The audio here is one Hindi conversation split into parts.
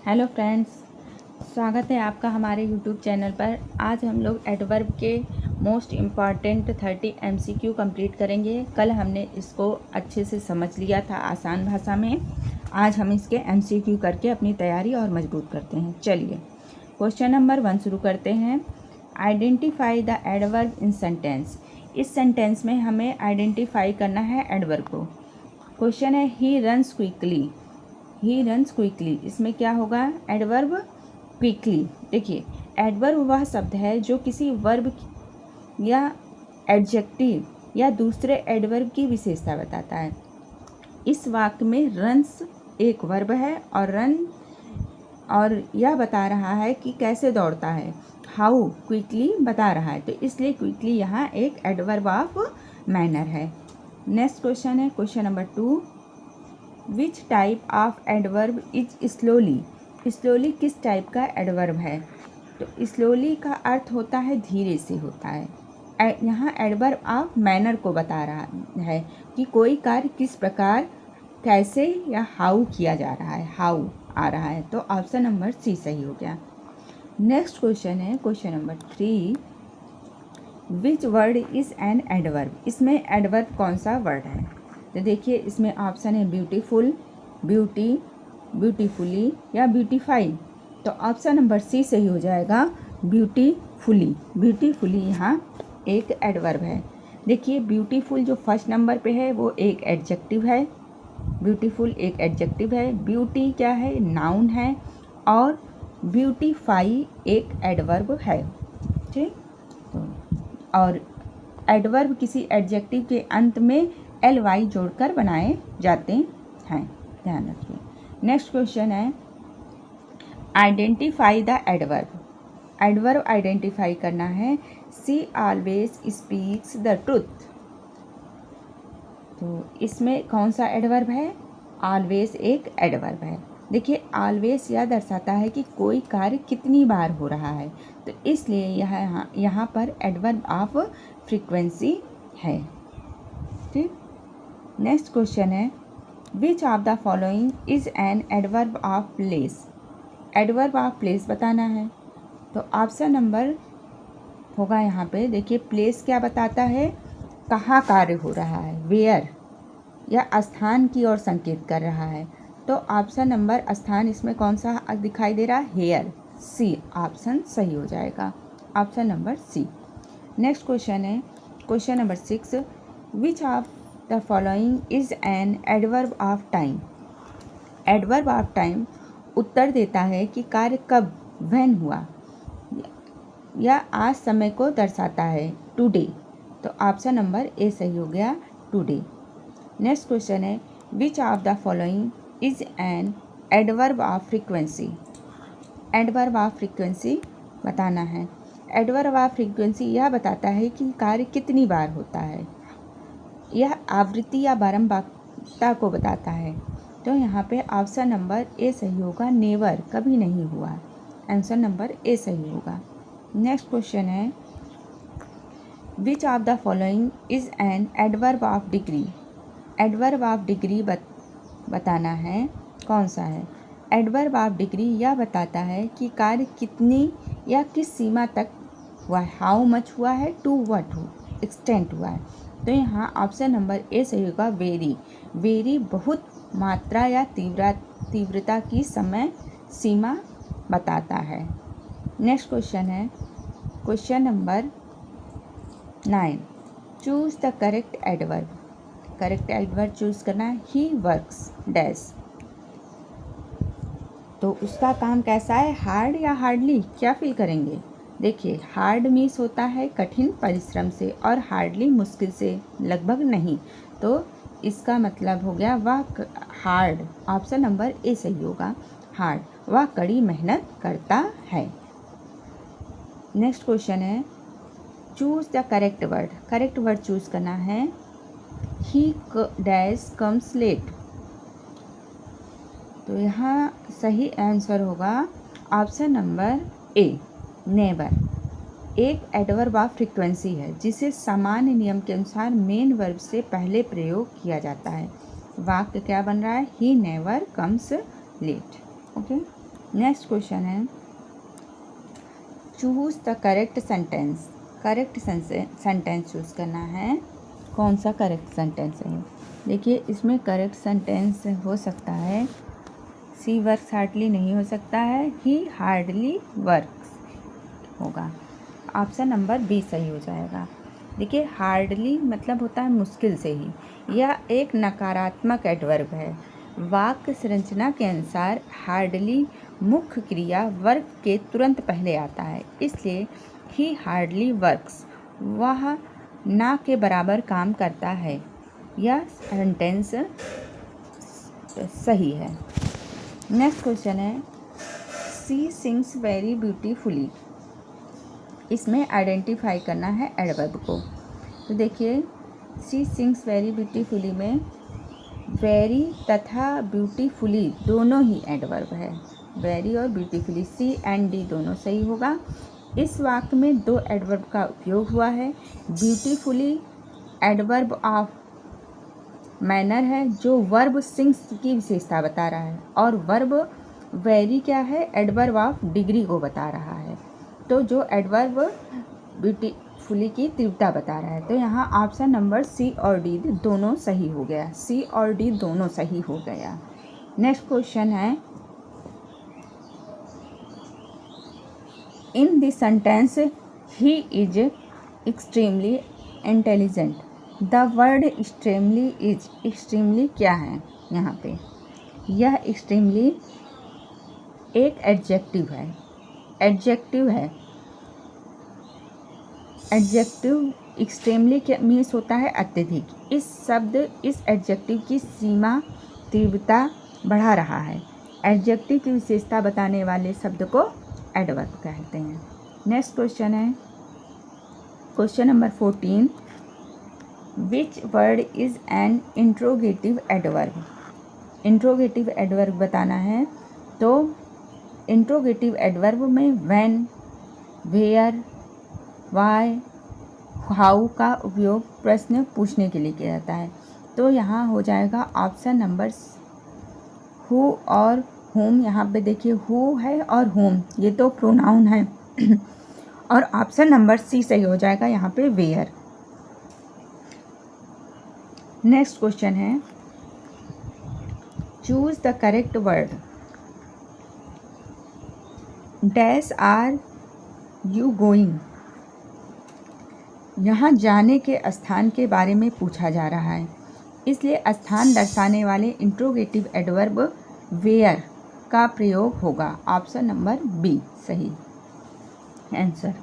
हेलो फ्रेंड्स, स्वागत है आपका हमारे यूट्यूब चैनल पर। आज हम लोग एडवर्ब के मोस्ट इम्पॉर्टेंट 30 MCQ कंप्लीट करेंगे। कल हमने इसको अच्छे से समझ लिया था आसान भाषा में। आज हम इसके MCQ करके अपनी तैयारी और मजबूत करते हैं। चलिए क्वेश्चन नंबर 1 शुरू करते हैं। Identify the adverb in sentence. इस सेंटेंस में हमें आइडेंटिफाई करना है एडवर्ब को। क्वेश्चन है he runs quickly. He runs quickly, इसमें क्या होगा? Adverb quickly. देखिए, एडवर्ब वह शब्द है जो किसी वर्ब या एडजेक्टिव या दूसरे एडवर्ब की विशेषता बताता है। इस वाक्य में रन्स एक वर्ब है और यह बता रहा है कि कैसे दौड़ता है। हाउ क्विकली बता रहा है, तो इसलिए क्विकली यहाँ एक एडवर्ब ऑफ मैनर है। नेक्स्ट क्वेश्चन है question number 2। Which type of adverb is slowly. Slowly किस टाइप का एडवर्ब है? तो स्लोली का अर्थ होता है धीरे से होता है। यहाँ एडवर्ब ऑफ मैनर को बता रहा है कि कोई कार्य किस प्रकार, कैसे या हाउ किया जा रहा है। हाउ आ रहा है, तो ऑप्शन नंबर सी सही हो गया। नेक्स्ट क्वेश्चन है question number 3। Which word is an adverb. इसमें एडवर्ब कौन सा वर्ड है? तो देखिए, इसमें ऑप्शन है ब्यूटीफुल, ब्यूटी, ब्यूटीफुली या ब्यूटीफाई। तो ऑप्शन नंबर सी सही हो जाएगा, ब्यूटीफुली। ब्यूटीफुली यहाँ एक एडवर्ब है। देखिए, ब्यूटीफुल जो फर्स्ट नंबर पे है वो एक एडजेक्टिव है। ब्यूटीफुल एक एडजेक्टिव है। ब्यूटी क्या है? नाउन है। और ब्यूटीफाई एक एडवर्ब है। ठीक, तो और एडवर्ब किसी एडजेक्टिव के अंत में ly जोड़कर बनाए जाते हैं, ध्यान रखिए। नेक्स्ट क्वेश्चन है identify the adverb. Adverb identify करना है। She always speaks the truth. तो इसमें कौन सा एडवर्ब है? ऑलवेज एक एडवर्ब है। देखिए, ऑलवेज यह दर्शाता है कि कोई कार्य कितनी बार हो रहा है, तो इसलिए यह यहाँ पर एडवर्ब ऑफ फ्रीक्वेंसी है। ठीक, नेक्स्ट क्वेश्चन है विच of the following is an adverb of place. Adverb of place बताना है, तो ऑप्शन नंबर होगा यहाँ पे। देखिए, प्लेस क्या बताता है? कहाँ कार्य हो रहा है, वेयर, या स्थान की ओर संकेत कर रहा है। तो ऑप्शन नंबर स्थान इसमें कौन सा दिखाई दे रहा है? हेयर। सी ऑप्शन सही हो जाएगा, option number C. Next question है question number 6। Which of the following is an adverb of time. Adverb of time उत्तर देता है कि कार्य कब, व्हेन हुआ, या आज समय को दर्शाता है, टुडे। तो ऑप्शन नंबर ए सही हो गया, टुडे। नेक्स्ट क्वेश्चन है विच of the following is an adverb of frequency. Adverb of frequency बताना है। एडवर्ब ऑफ फ्रीक्वेंसी यह बताता है कि कार्य कितनी बार होता है। यह आवृत्ति या बारंबारता को बताता है। तो यहाँ पे ऑप्शन नंबर ए सही होगा, नेवर, कभी नहीं हुआ। आंसर नंबर ए सही होगा। नेक्स्ट क्वेश्चन है विच of the following is an adverb of degree. Adverb of degree बताना है, कौन सा है? एडवर्ब ऑफ डिग्री यह बताता है कि कार्य कितनी या किस सीमा तक हुआ है। हाउ मच हुआ है, टू व्हाट एक्सटेंट हुआ है। तो यहाँ ऑप्शन नंबर ए सही होगा, वेरी। वेरी बहुत मात्रा या तीव्रता की समय सीमा बताता है। नेक्स्ट क्वेश्चन है question number 9। Choose the correct adverb. Correct adverb choose करना है। ही वर्क्स डैश, तो उसका काम कैसा है? हार्ड या हार्डली, क्या फील करेंगे? देखिए, हार्ड मीन्स होता है कठिन परिश्रम से, और हार्डली मुश्किल से, लगभग नहीं। तो इसका मतलब हो गया वह हार्ड। ऑप्शन नंबर ए सही होगा, हार्ड। वह कड़ी मेहनत करता है। नेक्स्ट क्वेश्चन है choose the correct word. Correct word choose करना है। ही डैश कम्स लेट, तो यहाँ सही आंसर होगा ऑप्शन नंबर ए, नेवर। एक एडवर्ब ऑफ फ्रीक्वेंसी है जिसे सामान्य नियम के अनुसार मेन वर्ब से पहले प्रयोग किया जाता है। वाक्य क्या बन रहा है? He never comes late. Okay. Next question है choose the correct sentence. Correct sentence choose करना है। कौन सा करेक्ट सेंटेंस है? देखिए इसमें करेक्ट सेंटेंस हो सकता है सी वर्क्स हार्डली नहीं हो सकता है, ही हार्डली वर्क्स होगा। ऑप्शन नंबर बी सही हो जाएगा। देखिए हार्डली मतलब होता है मुश्किल से ही, यह एक नकारात्मक एडवर्ब है। वाक्य संरचना के अनुसार हार्डली मुख्य क्रिया वर्क के तुरंत पहले आता है, इसलिए ही हार्डली वर्क्स, वह ना के बराबर काम करता है। यह सेंटेंस सही है। नेक्स्ट क्वेश्चन है सी सिंग्स वेरी ब्यूटीफुली। इसमें आइडेंटिफाई करना है एडवर्ब को। तो देखिए सी सिंग्स वेरी ब्यूटीफुली में वेरी तथा ब्यूटीफुली दोनों ही एडवर्ब है। वेरी और ब्यूटीफुली, सी एंड डी दोनों सही होगा। इस वाक्य में दो एडवर्ब का उपयोग हुआ है। ब्यूटीफुली एडवर्ब ऑफ मैनर है जो वर्ब सिंग्स की विशेषता बता रहा है, और वर्ब वेरी क्या है? एडवर्ब ऑफ डिग्री को बता रहा है। तो जो एडवर्ब ब्यूटीफुली की तीव्रता बता रहा है, तो यहाँ ऑप्शन नंबर सी और डी दोनों सही हो गया। सी और डी दोनों सही हो गया। नेक्स्ट क्वेश्चन है in this sentence he is extremely intelligent. The word extremely is, extremely क्या है यहाँ पे? यह एक्सट्रीमली एक एडजेक्टिव है। एडजेक्टिव है। एडजेक्टिव एक्सट्रीमली क्या मीन्स होता है? अत्यधिक। इस शब्द इस एडजेक्टिव की सीमा तीव्रता बढ़ा रहा है। एडजेक्टिव की विशेषता बताने वाले शब्द को एडवर्ब कहते हैं। नेक्स्ट क्वेश्चन है question number 14, which word is an interrogative adverb. Interrogative adverb बताना है। तो इंट्रोगेटिव एडवर्ब में व्हेन, वेयर, वाई, हाउ का उपयोग प्रश्न पूछने के लिए किया जाता है। तो यहाँ हो जाएगा ऑप्शन नंबर हु और होम। यहाँ पे देखिए हु है और होम, ये तो प्रोनाउन है और ऑप्शन नंबर सी सही हो जाएगा यहाँ पे वेयर। नेक्स्ट क्वेश्चन है choose the correct word. Dash are you going. यहाँ जाने के स्थान के बारे में पूछा जा रहा है, इसलिए स्थान दर्शाने वाले इंट्रोगेटिव एडवर्ब वेयर का प्रयोग होगा। ऑप्शन नंबर बी सही आंसर।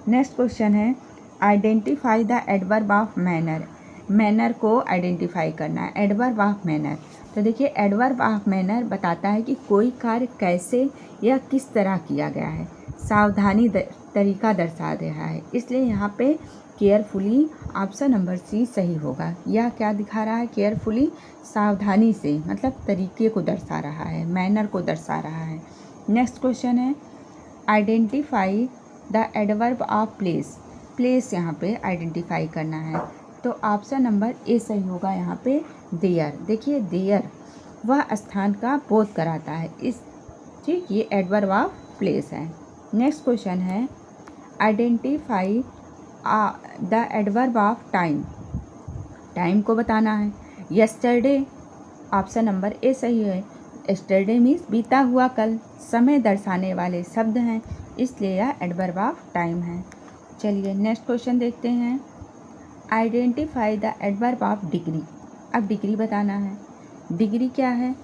नेक्स्ट क्वेश्चन है identify the adverb of manner. Manner को आइडेंटिफाई करना है। एडवर्ब ऑफ मैनर, तो देखिए एडवर्ब ऑफ मैनर बताता है कि कोई कार्य कैसे या किस तरह किया गया है, सावधानी तरीका दर्शा रहा है, इसलिए यहाँ पे केयरफुली ऑप्शन नंबर सी सही होगा। यह क्या दिखा रहा है? केयरफुली, सावधानी से, मतलब तरीके को दर्शा रहा है, मैनर को दर्शा रहा है। नेक्स्ट क्वेश्चन है identify the adverb of place. Place यहाँ पे आइडेंटिफाई करना है, तो ऑप्शन नंबर ए सही होगा यहाँ पे देयर। देखिए देयर वह स्थान का बोध कराता है, इस ठीक ये एडवर्ब ऑफ प्लेस है। नेक्स्ट क्वेश्चन है identify the adverb of time. Time को बताना है। यस्टरडे ऑप्शन नंबर ए सही है। यस्टरडे मीन्स बीता हुआ कल, समय दर्शाने वाले शब्द हैं, इसलिए यह एडवर्ब ऑफ टाइम है। चलिए नेक्स्ट क्वेश्चन देखते हैं identify the adverb of degree. अब डिग्री बताना है। डिग्री क्या है?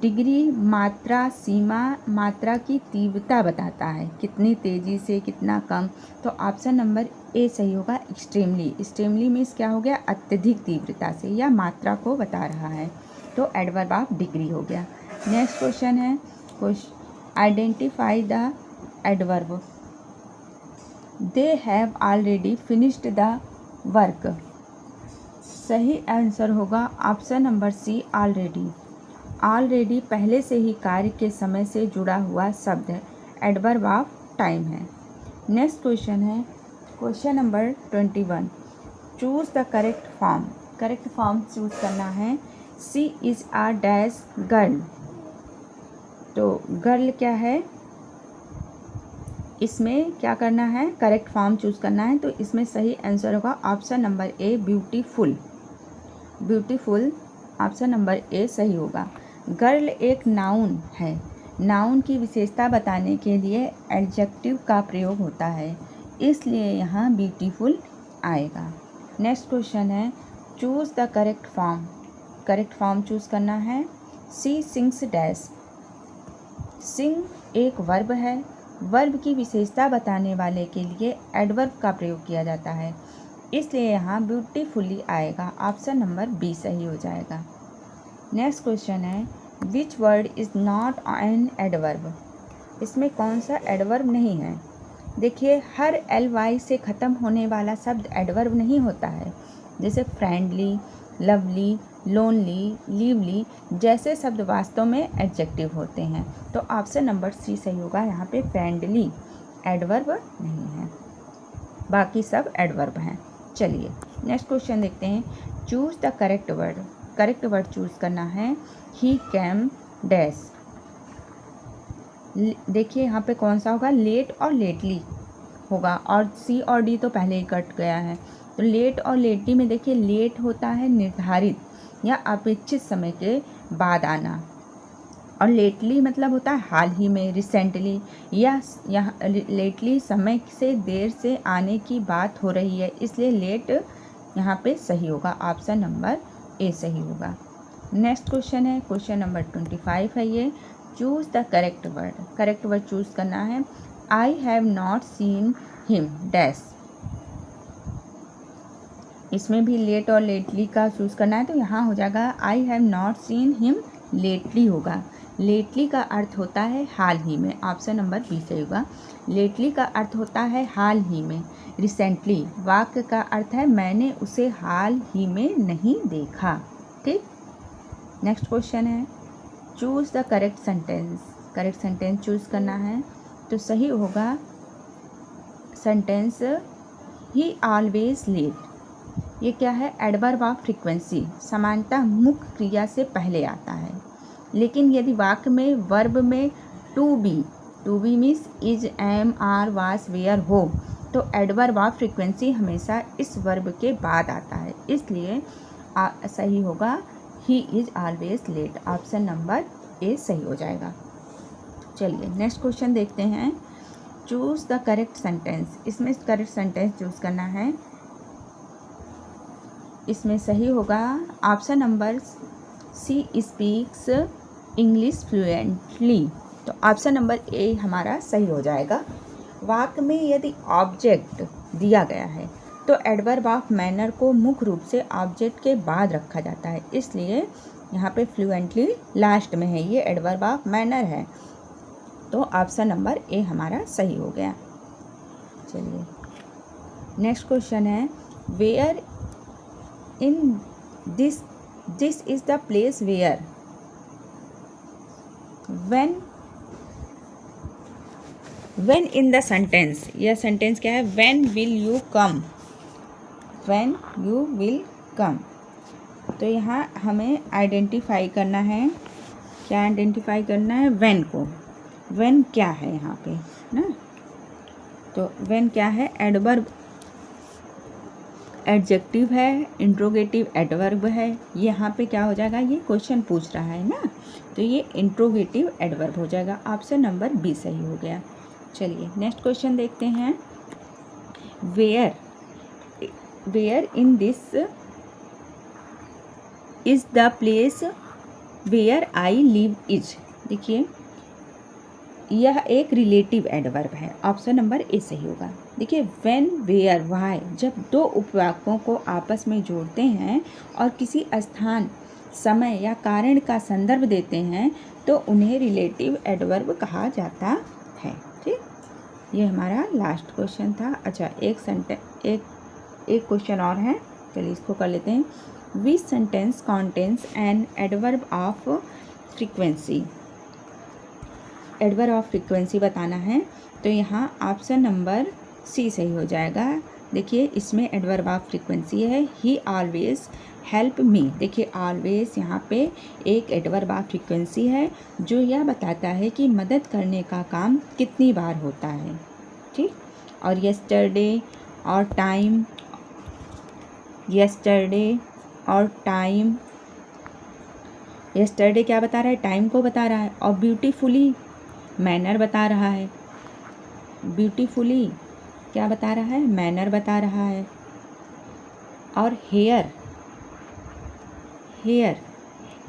डिग्री मात्रा, सीमा, मात्रा की तीव्रता बताता है, कितनी तेज़ी से, कितना कम। तो ऑप्शन नंबर ए सही होगा एक्सट्रीमली। एक्सट्रीमली मीन्स क्या हो गया? अत्यधिक तीव्रता से या मात्रा को बता रहा है, तो एडवर्ब ऑफ डिग्री हो गया। नेक्स्ट क्वेश्चन है identify the adverb they have already finished the work. सही आंसर होगा option number C already. Already पहले से ही कार्य के समय से जुड़ा हुआ शब्द है, एडवर्ब ऑफ टाइम है। नेक्स्ट क्वेश्चन है question number 21, choose the correct form. Correct form choose करना है। सी इज़ आ डैश गर्ल। तो गर्ल क्या है, इसमें क्या करना है, करेक्ट फॉर्म चूज़ करना है। तो इसमें सही आंसर होगा option number A, beautiful. Beautiful option number A सही होगा। गर्ल एक नाउन है। नाउन की विशेषता बताने के लिए एडजेक्टिव का प्रयोग होता है, इसलिए यहाँ ब्यूटीफुल आएगा। नेक्स्ट क्वेश्चन है, choose the correct form. Correct form choose करना है। सी सिंग्स डैश। सिंग एक वर्ब है। वर्ब की विशेषता बताने वाले के लिए एडवर्ब का प्रयोग किया जाता है, इसलिए यहाँ ब्यूटीफुली आएगा। ऑप्शन नंबर बी सही हो जाएगा। नेक्स्ट क्वेश्चन है, which word is not an adverb. इसमें कौन सा एडवर्ब नहीं है। देखिए, हर ly से ख़त्म होने वाला शब्द एडवर्ब नहीं होता है। जैसे फ्रेंडली, लवली, लोनली, लिवली जैसे शब्द वास्तव में एडजेक्टिव होते हैं। तो ऑप्शन नंबर सी सही होगा। यहाँ पे फ्रेंडली एडवर्ब नहीं है, बाकी सब एडवर्ब हैं। चलिए नेक्स्ट क्वेश्चन देखते हैं। Choose the correct word. Correct word choose करना है। ही कैम डैश। देखिए यहाँ पे कौन सा होगा, लेट और लेटली होगा, और सी और डी तो पहले ही कट गया है। तो लेट और लेटली में देखिए, लेट होता है निर्धारित या अपेक्षित समय के बाद आना, और लेटली मतलब होता है हाल ही में, रिसेंटली, या यहाँ लेटली समय से देर से आने की बात हो रही है, इसलिए लेट यहाँ पे सही होगा। ऑप्शन नंबर ए सही होगा। नेक्स्ट क्वेश्चन है, क्वेश्चन नंबर 25 है ये। Choose the correct word. Correct word choose करना है। I have not seen him dash. इसमें भी लेट और लेटली का चूज़ करना है, तो यहाँ हो जाएगा I have not seen him lately होगा। लेटली का अर्थ होता है हाल ही में। ऑप्शन नंबर बी सही होगा। लेटली का अर्थ होता है हाल ही में। रिसेंटली वाक्य का अर्थ है मैंने उसे हाल ही में नहीं देखा। ठीक। नेक्स्ट क्वेश्चन है, choose the correct sentence. Correct sentence choose करना है, तो सही होगा सेंटेंस ही ऑलवेज लेट। ये क्या है, एडवर्ब ऑफ फ्रीक्वेंसी। समानतः मुख्य क्रिया से पहले आता है, लेकिन यदि वाक्य में वर्ब में to be means is, am, are, was, were हो, तो एडवर्ब ऑफ फ्रीक्वेंसी हमेशा इस वर्ब के बाद आता है, इसलिए सही होगा he is always late. Option number A सही हो जाएगा। चलिए नेक्स्ट क्वेश्चन देखते हैं। Choose the correct sentence. इसमें करेक्ट सेंटेंस चूज़ करना है। इसमें सही होगा option number C, speaks English fluently. तो ऑप्शन नंबर ए हमारा सही हो जाएगा। वाक्य में यदि ऑब्जेक्ट दिया गया है, तो एडवर्ब ऑफ मैनर को मुख्य रूप से ऑब्जेक्ट के बाद रखा जाता है, इसलिए यहाँ पे फ्लुएंटली लास्ट में है, ये एडवर्ब ऑफ मैनर है। तो ऑप्शन नंबर ए हमारा सही हो गया। चलिए नेक्स्ट क्वेश्चन है, where in this is the place where when in the sentence. यह सेंटेंस क्या है, when will you come. When you will come. तो यहाँ हमें आइडेंटिफाई करना है। क्या आइडेंटिफाई करना है, व्हेन को। व्हेन क्या है यहाँ पे ना, तो व्हेन क्या है, एडवर्ब, एडजेक्टिव है, इंट्रोगेटिव एडवर्ब है। यहाँ पे क्या हो जाएगा, ये क्वेश्चन पूछ रहा है ना, तो ये इंट्रोगेटिव एडवर्ब हो जाएगा। ऑप्शन नंबर बी सही हो गया। चलिए नेक्स्ट क्वेश्चन देखते हैं। Where in this is the place where I live is. देखिए यह एक रिलेटिव एडवर्ब है। ऑप्शन नंबर ए सही होगा। देखिए व्हेन, वेयर, व्हाई जब दो उपवाक्यों को आपस में जोड़ते हैं और किसी स्थान, समय या कारण का संदर्भ देते हैं, तो उन्हें रिलेटिव एडवर्ब कहा जाता है। ठीक, ये हमारा लास्ट क्वेश्चन था। अच्छा, एक क्वेश्चन और है, चलिए इसको कर लेते हैं। विच sentence contains N adverb of frequency. Adverb of frequency बताना है, तो यहाँ ऑप्शन नंबर सी सही हो जाएगा। देखिए इसमें एडवर्ब ऑफ फ्रीक्वेंसी है ही ऑलवेज, हेल्प मी। देखिए ऑलवेज यहाँ पे एक एडवर्ब ऑफ फ्रीक्वेंसी है जो यह बताता है कि मदद करने का काम कितनी बार होता है, ठीक। और यस्टरडे और टाइम, यस्टरडे और टाइम, यस्टरडे क्या बता रहा है, टाइम को बता रहा है। और ब्यूटीफुली मैनर बता रहा है, ब्यूटीफुली क्या बता रहा है, मैनर बता रहा है। और हेयर, हेयर,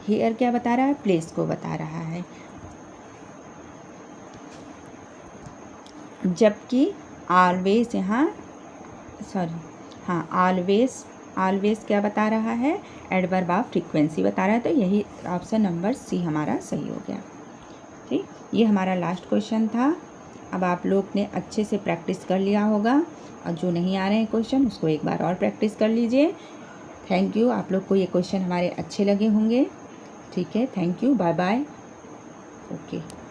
हेयर क्या बता रहा है, प्लेस को बता रहा है। जबकि ऑलवेज यहाँ ऑलवेज, ऑलवेज क्या बता रहा है, एडवर्ब ऑफ फ्रीक्वेंसी बता रहा है। तो यही ऑप्शन नंबर सी हमारा सही हो गया, ठीक। ये हमारा लास्ट क्वेश्चन था। अब आप लोग ने अच्छे से प्रैक्टिस कर लिया होगा, और जो नहीं आ रहे हैं क्वेश्चन उसको एक बार और प्रैक्टिस कर लीजिए। थैंक यू, आप लोग को ये क्वेश्चन हमारे अच्छे लगे होंगे, ठीक है। Thank you, bye bye, okay.